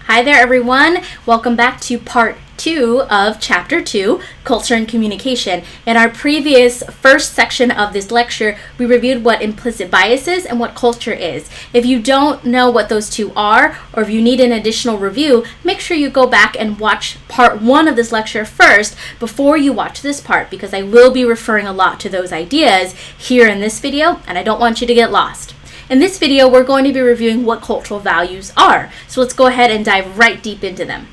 Hi there, everyone. Welcome back to part 2 of chapter 2, Culture and Communication. In our previous first section of this lecture, we reviewed what implicit bias is and what culture is. If you don't know what those two are, or if you need an additional review, make sure you go back and watch part 1 of this lecture first before you watch this part, because I will be referring a lot to those ideas here in this video, and I don't want you to get lost. In this video, we're going to be reviewing what cultural values are. So let's go ahead and dive right deep into them.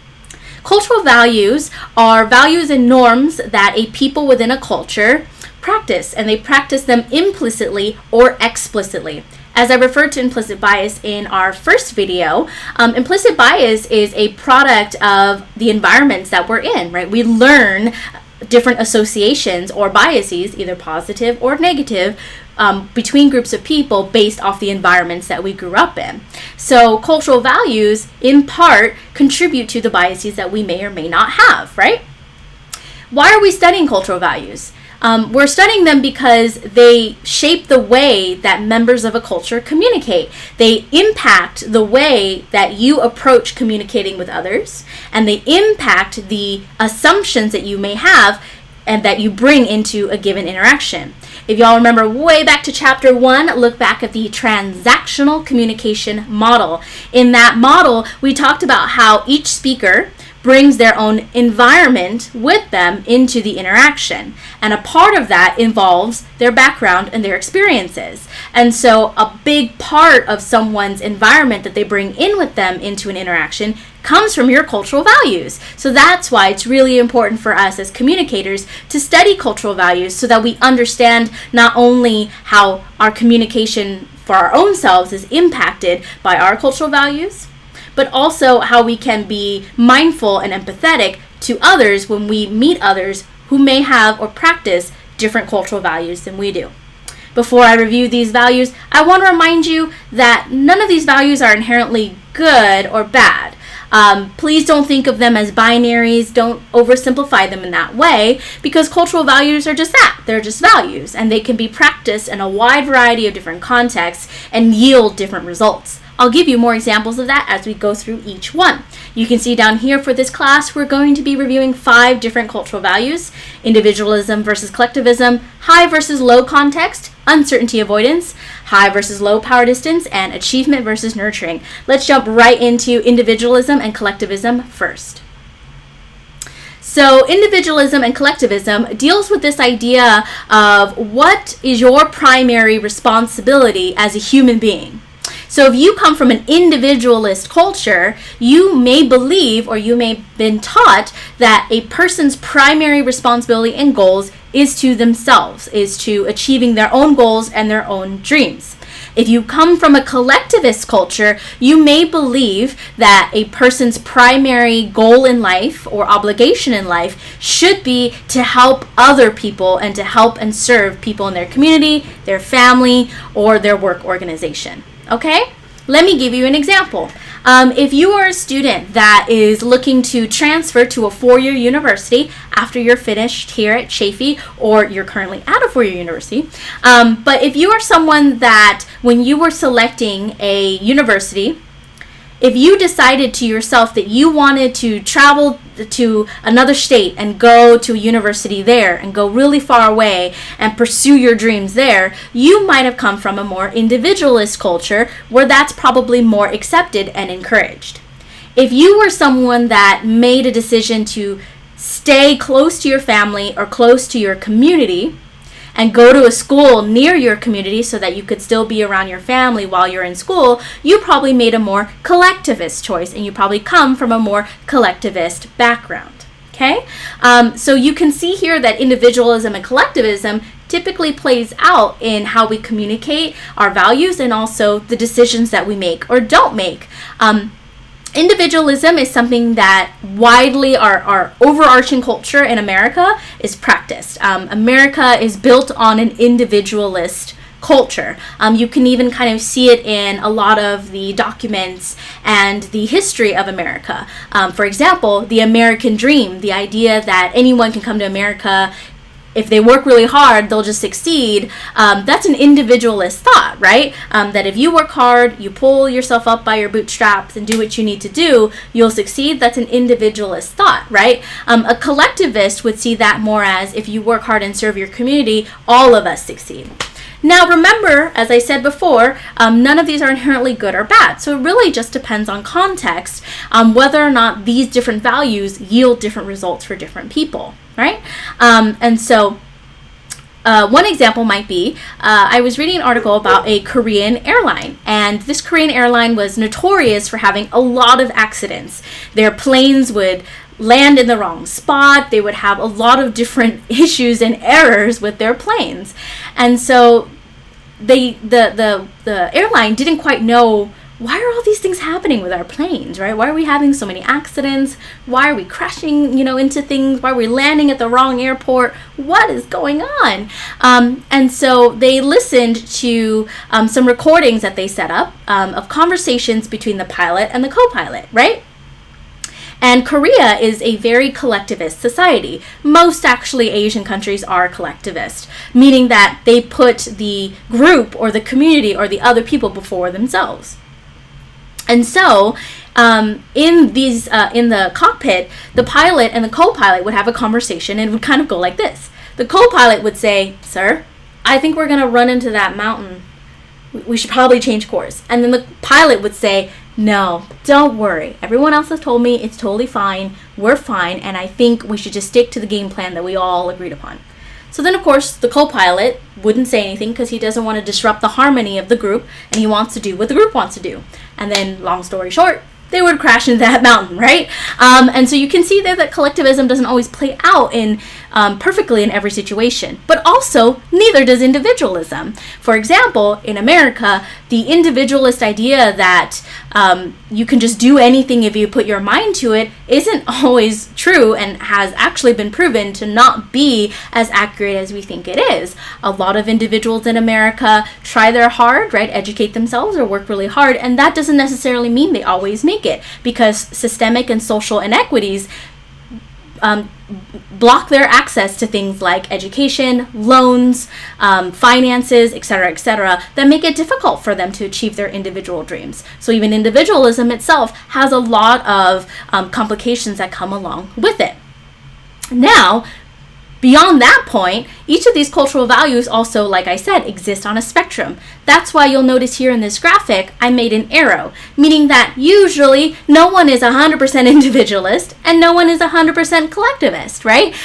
Cultural values are values and norms that a people within a culture practice, and they practice them implicitly or explicitly. As I referred to implicit bias in our first video, implicit bias is a product of the environments that we're in, right? We learn different associations or biases, either positive or negative, between groups of people based off the environments that we grew up in. So cultural values, in part, contribute to the biases that we may or may not have, right? Why are we studying cultural values? We're studying them because they shape the way that members of a culture communicate. They impact the way that you approach communicating with others, and they impact the assumptions that you may have and that you bring into a given interaction. If y'all remember way back to chapter 1, look back at the transactional communication model. In that model, we talked about how each speaker brings their own environment with them into the interaction. And a part of that involves their background and their experiences. And so a big part of someone's environment that they bring in with them into an interaction comes from your cultural values. So that's why it's really important for us as communicators to study cultural values so that we understand not only how our communication for our own selves is impacted by our cultural values, but also how we can be mindful and empathetic to others when we meet others who may have or practice different cultural values than we do. Before I review these values, I want to remind you that none of these values are inherently good or bad. Please don't think of them as binaries. Don't oversimplify them in that way, because cultural values are just that. They're just values, and they can be practiced in a wide variety of different contexts and yield different results. I'll give you more examples of that as we go through each one. You can see down here for this class, we're going to be reviewing 5 different cultural values: individualism versus collectivism, high versus low context, uncertainty avoidance, high versus low power distance, and achievement versus nurturing. Let's jump right into individualism and collectivism first. So individualism and collectivism deals with this idea of what is your primary responsibility as a human being. So if you come from an individualist culture, you may believe, or you may have been taught, that a person's primary responsibility and goals is to themselves, is to achieving their own goals and their own dreams. If you come from a collectivist culture, you may believe that a person's primary goal in life or obligation in life should be to help other people and to help and serve people in their community, their family, or their work organization. Okay? Let me give you an example. If you are a student that is looking to transfer to a 4-year university after you're finished here at Chaffey, or you're currently at a 4-year university, but if you are someone that when you were selecting a university, if you decided to yourself that you wanted to travel to another state and go to a university there and go really far away and pursue your dreams there, you might have come from a more individualist culture where that's probably more accepted and encouraged. If you were someone that made a decision to stay close to your family or close to your community and go to a school near your community so that you could still be around your family while you're in school, you probably made a more collectivist choice, and you probably come from a more collectivist background. Okay? So you can see here that individualism and collectivism typically plays out in how we communicate our values and also the decisions that we make or don't make. Individualism is something that widely our overarching culture in America is practiced. America is built on an individualist culture. You can even kind of see it in a lot of the documents and the history of America. For example, the American dream, the idea that anyone can come to America if they work really hard, they'll just succeed. That's an individualist thought, right? That if you work hard, you pull yourself up by your bootstraps and do what you need to do, you'll succeed. That's an individualist thought, right? A collectivist would see that more as, if you work hard and serve your community, all of us succeed. Now remember, as I said before, none of these are inherently good or bad. So it really just depends on context, whether or not these different values yield different results for different people, right? And so one example might be, I was reading an article about a Korean airline, and this Korean airline was notorious for having a lot of accidents. Their planes would land in the wrong spot. They would have a lot of different issues and errors with their planes. And so the airline didn't quite know, why are all these things happening with our planes, right? Why are we having so many accidents? Why are we crashing, into things? Why are we landing at the wrong airport? What is going on? And so they listened to some recordings that they set up of conversations between the pilot and the co-pilot, right? And Korea is a very collectivist society. Most actually Asian countries are collectivist, meaning that they put the group or the community or the other people before themselves. And so in the cockpit, the pilot and the co-pilot would have a conversation, and it would kind of go like this. The co-pilot would say, "Sir, I think we're going to run into that mountain. We should probably change course." And then the pilot would say, "No, don't worry. Everyone else has told me it's totally fine. We're fine, and I think we should just stick to the game plan that we all agreed upon." So then, of course, the co-pilot wouldn't say anything because he doesn't want to disrupt the harmony of the group, and he wants to do what the group wants to do. And then, long story short, they would crash into that mountain, right? And so you can see there that collectivism doesn't always play out in perfectly in every situation, but also neither does individualism. For example, in America, the individualist idea that you can just do anything if you put your mind to it isn't always true, and has actually been proven to not be as accurate as we think it is. A lot of individuals in America try their hard, right, educate themselves or work really hard, and that doesn't necessarily mean they always make it, because systemic and social inequities block their access to things like education, loans, finances, etc., that make it difficult for them to achieve their individual dreams. So even individualism itself has a lot of complications that come along with it. Now, beyond that point, each of these cultural values also, like I said, exist on a spectrum. That's why you'll notice here in this graphic, I made an arrow, meaning that usually no one is 100% individualist and no one is 100% collectivist, right?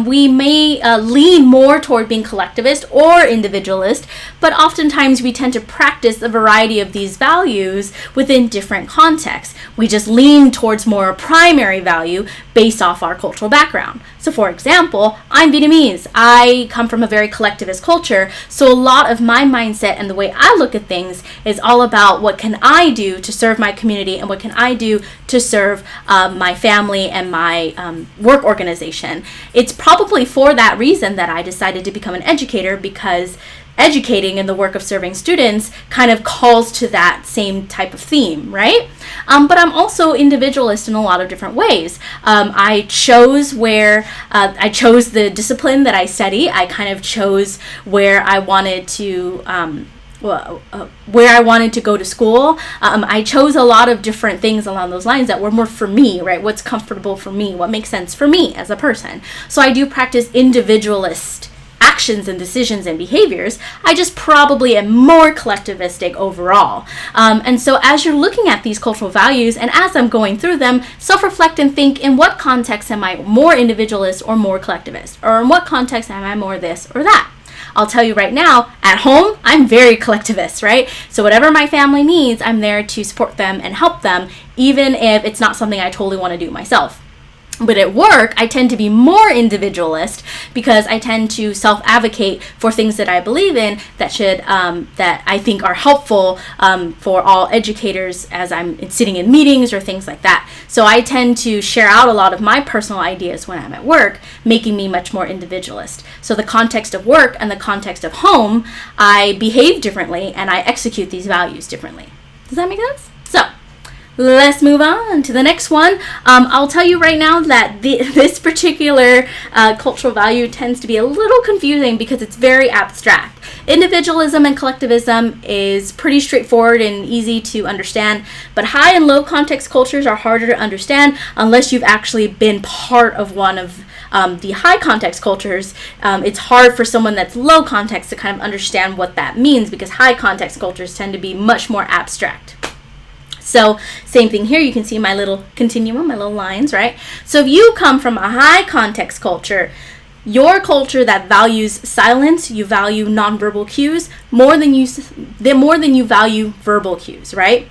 We may lean more toward being collectivist or individualist, but oftentimes we tend to practice a variety of these values within different contexts. We just lean towards more primary value based off our cultural background. So for example, I'm Vietnamese. I come from a very collectivist culture, so a lot of my mindset and the way I look at things is all about what can I do to serve my community and what can I do to serve my family and my work organization. It's probably for that reason that I decided to become an educator, because educating in the work of serving students kind of calls to that same type of theme, right? But I'm also individualist in a lot of different ways. I chose the discipline that I study. I kind of chose where I wanted to go to school. I chose a lot of different things along those lines that were more for me, right? What's comfortable for me, what makes sense for me as a person. So I do practice individualist actions and decisions and behaviors. I just probably am more collectivistic overall. And so as you're looking at these cultural values, and as I'm going through them, self-reflect and think, in what context am I more individualist or more collectivist? Or in what context am I more this or that? I'll tell you right now, at home, I'm very collectivist, right? So whatever my family needs, I'm there to support them and help them, even if it's not something I totally want to do myself. But at work, I tend to be more individualist because I tend to self-advocate for things that I believe in that I think are helpful for all educators as I'm sitting in meetings or things like that. So I tend to share out a lot of my personal ideas when I'm at work, making me much more individualist. So the context of work and the context of home, I behave differently and I execute these values differently. Does that make sense? So Let's move on to the next one. I'll tell you right now that this particular cultural value tends to be a little confusing because it's very abstract. Individualism and collectivism is pretty straightforward and easy to understand, but high and low context cultures are harder to understand unless you've actually been part of one of the high context cultures. It's hard for someone that's low context to kind of understand what that means because high context cultures tend to be much more abstract. So same thing here, you can see my little continuum, my little lines, right? So if you come from a high context culture, your culture that values silence, you value nonverbal cues more than you value verbal cues, right?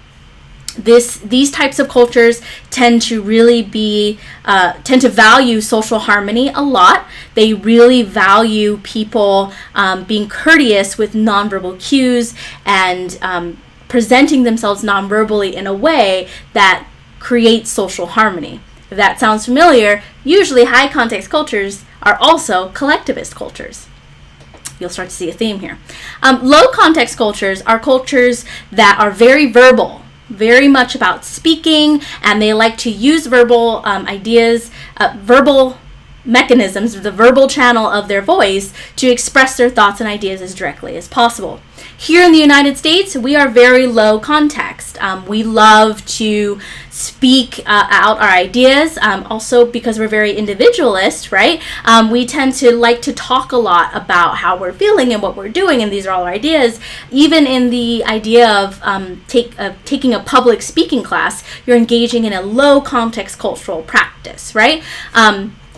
These types of cultures tend to really tend to value social harmony a lot. They really value people being courteous with nonverbal cues and presenting themselves nonverbally in a way that creates social harmony. If that sounds familiar, usually high context cultures are also collectivist cultures. You'll start to see a theme here. Low context cultures are cultures that are very verbal, very much about speaking, and they like to use verbal ideas, verbal mechanisms, the verbal channel of their voice to express their thoughts and ideas as directly as possible. Here in the United States, we are very low context. We love to speak out our ideas, also because we're very individualist, right? We tend to like to talk a lot about how we're feeling and what we're doing, and these are all our ideas. Even in the idea of taking a public speaking class, you're engaging in a low context cultural practice, right?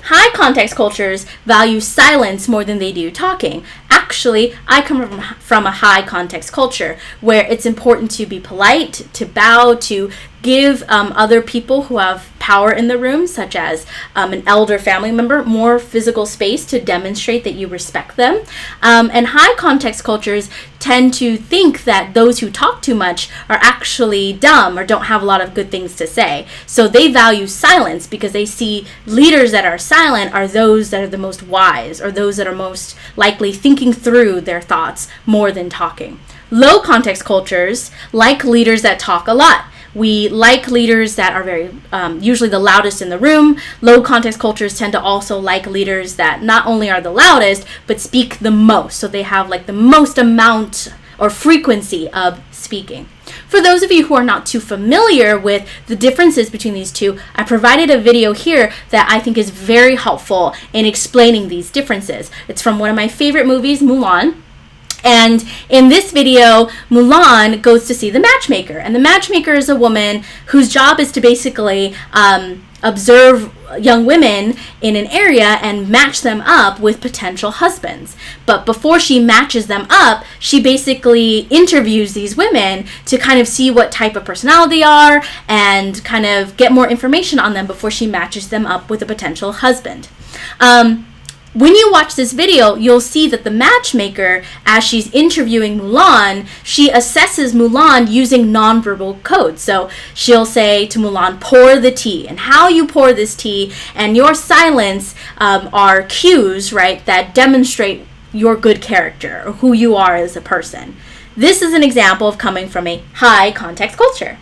High context cultures value silence more than they do talking. Actually, I come from a high context culture where it's important to be polite, to bow, to give other people who have power in the room, such as an elder family member, more physical space to demonstrate that you respect them. And high context cultures tend to think that those who talk too much are actually dumb or don't have a lot of good things to say. So they value silence because they see leaders that are silent are those that are the most wise or those that are most likely thinking through their thoughts more than talking. Low context cultures like leaders that talk a lot. We like leaders that are very, usually the loudest in the room. Low context cultures tend to also like leaders that not only are the loudest, but speak the most. So they have like the most amount or frequency of speaking. For those of you who are not too familiar with the differences between these two, I provided a video here that I think is very helpful in explaining these differences. It's from one of my favorite movies, Mulan. And in this video, Mulan goes to see the matchmaker. And the matchmaker is a woman whose job is to basically observe young women in an area and match them up with potential husbands. But before she matches them up, she basically interviews these women to kind of see what type of personality they are and kind of get more information on them before she matches them up with a potential husband. When you watch this video, you'll see that the matchmaker, as she's interviewing Mulan, she assesses Mulan using nonverbal codes. So she'll say to Mulan, pour the tea. And how you pour this tea and your silence are cues, right, that demonstrate your good character or who you are as a person. This is an example of coming from a high context culture.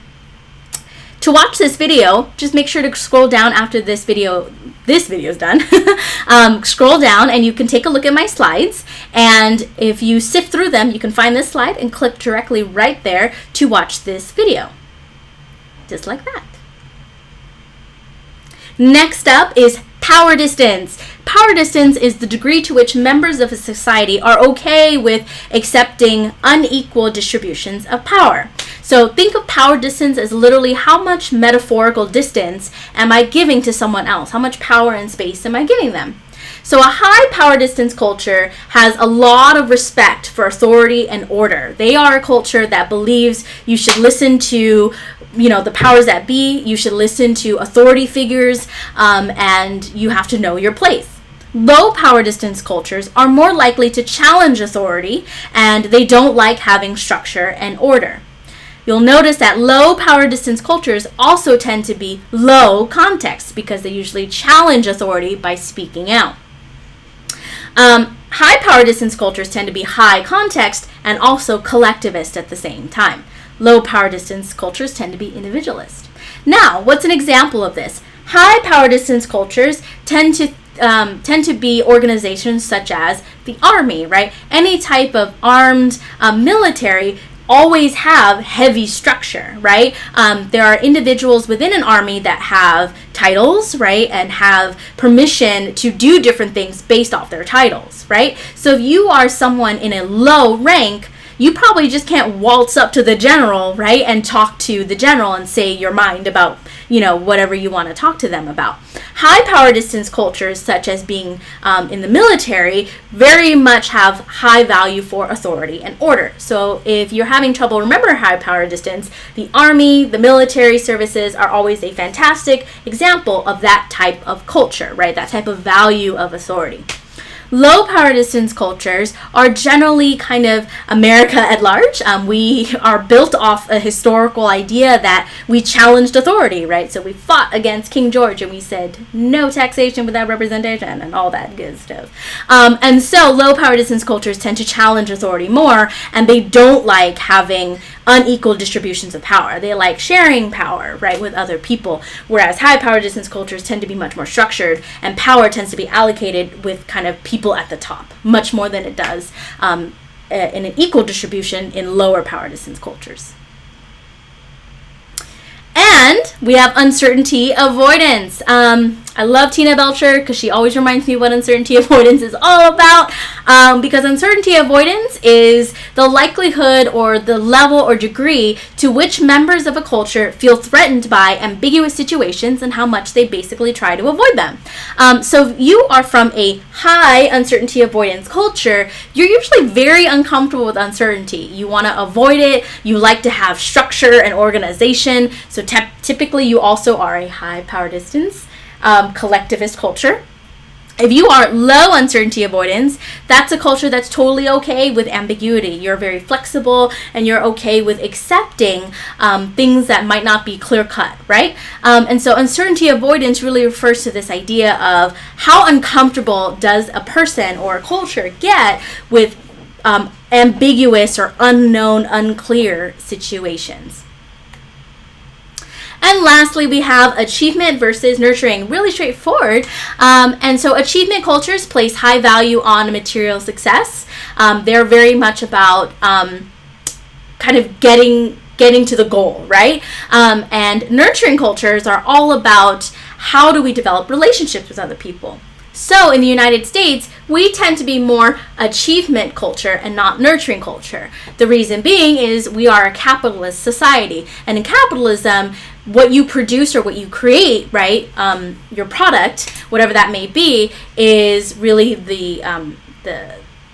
To watch this video, just make sure to scroll down after this video is done. Scroll down and you can take a look at my slides. And if you sift through them, you can find this slide and click directly right there to watch this video. Just like that. Next up is power distance. Power distance is the degree to which members of a society are okay with accepting unequal distributions of power. So think of power distance as literally how much metaphorical distance am I giving to someone else? How much power and space am I giving them? So a high power distance culture has a lot of respect for authority and order. They are a culture that believes you should listen to the powers that be, you should listen to authority figures, and you have to know your place. Low power distance cultures are more likely to challenge authority, and they don't like having structure and order. You'll notice that low power distance cultures also tend to be low context because they usually challenge authority by speaking out. High power distance cultures tend to be high context and also collectivist at the same time. Low power distance cultures tend to be individualist. Now, what's an example of this? High power distance cultures tend to be organizations such as the army, right? Any type of armed military always have heavy structure, right? There are individuals within an army that have titles, right, and have permission to do different things based off their titles, right? So if you are someone in a low rank, you probably just can't waltz up to the general, right, and talk to the general and say your mind about, whatever you want to talk to them about. High power distance cultures, such as being in the military, very much have high value for authority and order. So if you're having trouble remembering high power distance, the army, the military services are always a fantastic example of that type of culture, right, that type of value of authority. Low power distance cultures are generally kind of America at large. We are built off a historical idea that we challenged authority, right? So we fought against King George and we said no taxation without representation and all that good stuff. And so low power distance cultures tend to challenge authority more, and they don't like having unequal distributions of power. They like sharing power, right, with other people, whereas high power distance cultures tend to be much more structured, and power tends to be allocated with kind of people at the top, much more than it does in an equal distribution in lower power distance cultures. And we have uncertainty avoidance. I love Tina Belcher because she always reminds me what uncertainty avoidance is all about. Because uncertainty avoidance is the likelihood or the level or degree to which members of a culture feel threatened by ambiguous situations and how much they basically try to avoid them. So if you are from a high uncertainty avoidance culture, you're usually very uncomfortable with uncertainty. You want to avoid it. You like to have structure and organization. So typically you also are a high power distance collectivist culture. If you are low uncertainty avoidance, that's a culture that's totally okay with ambiguity. You're very flexible and you're okay with accepting things that might not be clear cut, right? And so uncertainty avoidance really refers to this idea of how uncomfortable does a person or a culture get with ambiguous or unknown, unclear situations. And lastly, we have achievement versus nurturing. Really straightforward. And so achievement cultures place high value on material success. They're very much about kind of getting to the goal, right? And nurturing cultures are all about how do we develop relationships with other people. So in the United States, we tend to be more achievement culture and not nurturing culture. The reason being is we are a capitalist society. And in capitalism, what you produce or what you create, right, your product, whatever that may be, is really the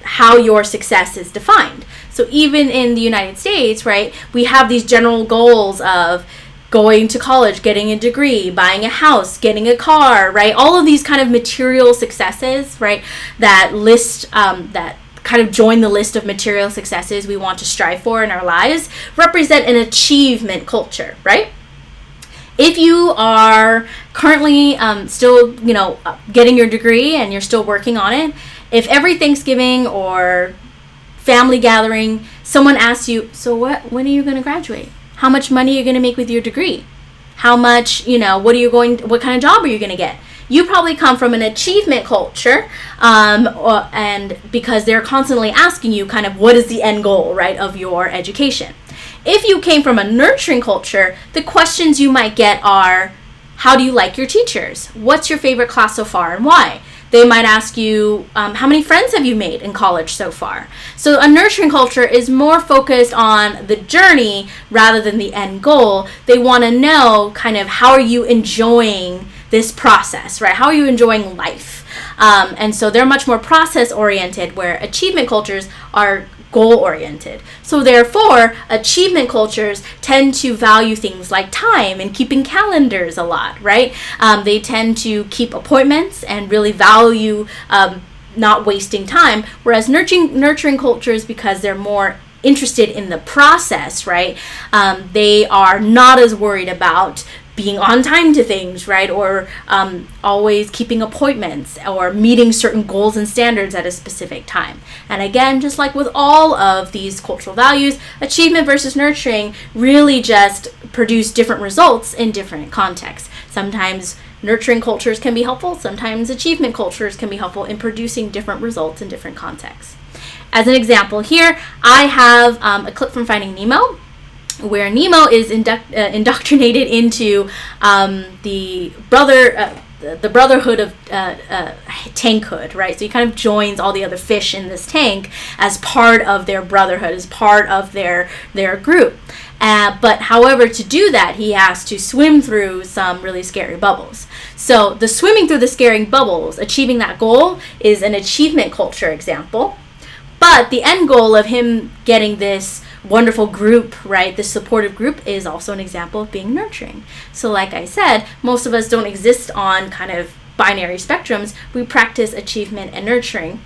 how your success is defined. So even in the United States, right, we have these general goals of going to college, getting a degree, buying a house, getting a car, right? All of these kind of material successes, right, that list, that kind of join the list of material successes we want to strive for in our lives, represent an achievement culture, right? If you are currently still, getting your degree and you're still working on it, if every Thanksgiving or family gathering, someone asks you, so when are you going to graduate? How much money are you going to make with your degree? How much, what kind of job are you going to get? You probably come from an achievement culture, and because they're constantly asking you kind of what is the end goal, right, of your education. If you came from a nurturing culture, the questions you might get are, how do you like your teachers? What's your favorite class so far and why? They might ask you, how many friends have you made in college so far? So a nurturing culture is more focused on the journey rather than the end goal. They want to know kind of how are you enjoying this process, right? How are you enjoying life? And so they're much more process oriented, where achievement cultures are goal-oriented. So therefore, achievement cultures tend to value things like time and keeping calendars a lot, right? They tend to keep appointments and really value not wasting time, whereas nurturing cultures, because they're more interested in the process, right? They are not as worried about being on time to things, right? Or always keeping appointments or meeting certain goals and standards at a specific time. And again, just like with all of these cultural values, achievement versus nurturing really just produce different results in different contexts. Sometimes nurturing cultures can be helpful. Sometimes achievement cultures can be helpful in producing different results in different contexts. As an example here, I have a clip from Finding Nemo, where Nemo is indoctrinated into the brotherhood of tankhood, right? So he kind of joins all the other fish in this tank as part of their brotherhood, as part of their group. But however, to do that, he has to swim through some really scary bubbles. So the swimming through the scary bubbles, achieving that goal, is an achievement culture example. But the end goal of him getting this wonderful group, right, this supportive group, is also an example of being nurturing. So like I said, most of us don't exist on kind of binary spectrums. We practice achievement and nurturing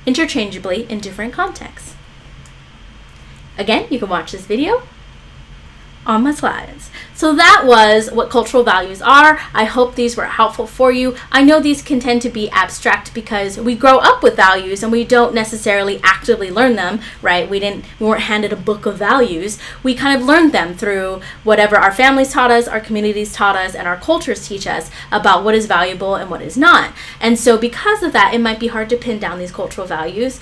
interchangeably in different contexts. Again, you can watch this video on my slides. So that was what cultural values are. I hope these were helpful for you. I know these can tend to be abstract because we grow up with values and we don't necessarily actively learn them, right? We weren't handed a book of values. We kind of learned them through whatever our families taught us, our communities taught us, and our cultures teach us about what is valuable and what is not. And so because of that, it might be hard to pin down these cultural values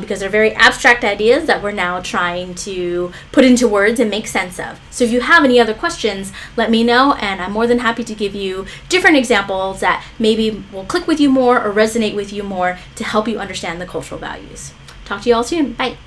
because they're very abstract ideas that we're now trying to put into words and make sense of. So if you have any other questions, let me know, and I'm more than happy to give you different examples that maybe will click with you more or resonate with you more to help you understand the cultural values. Talk to you all soon. Bye.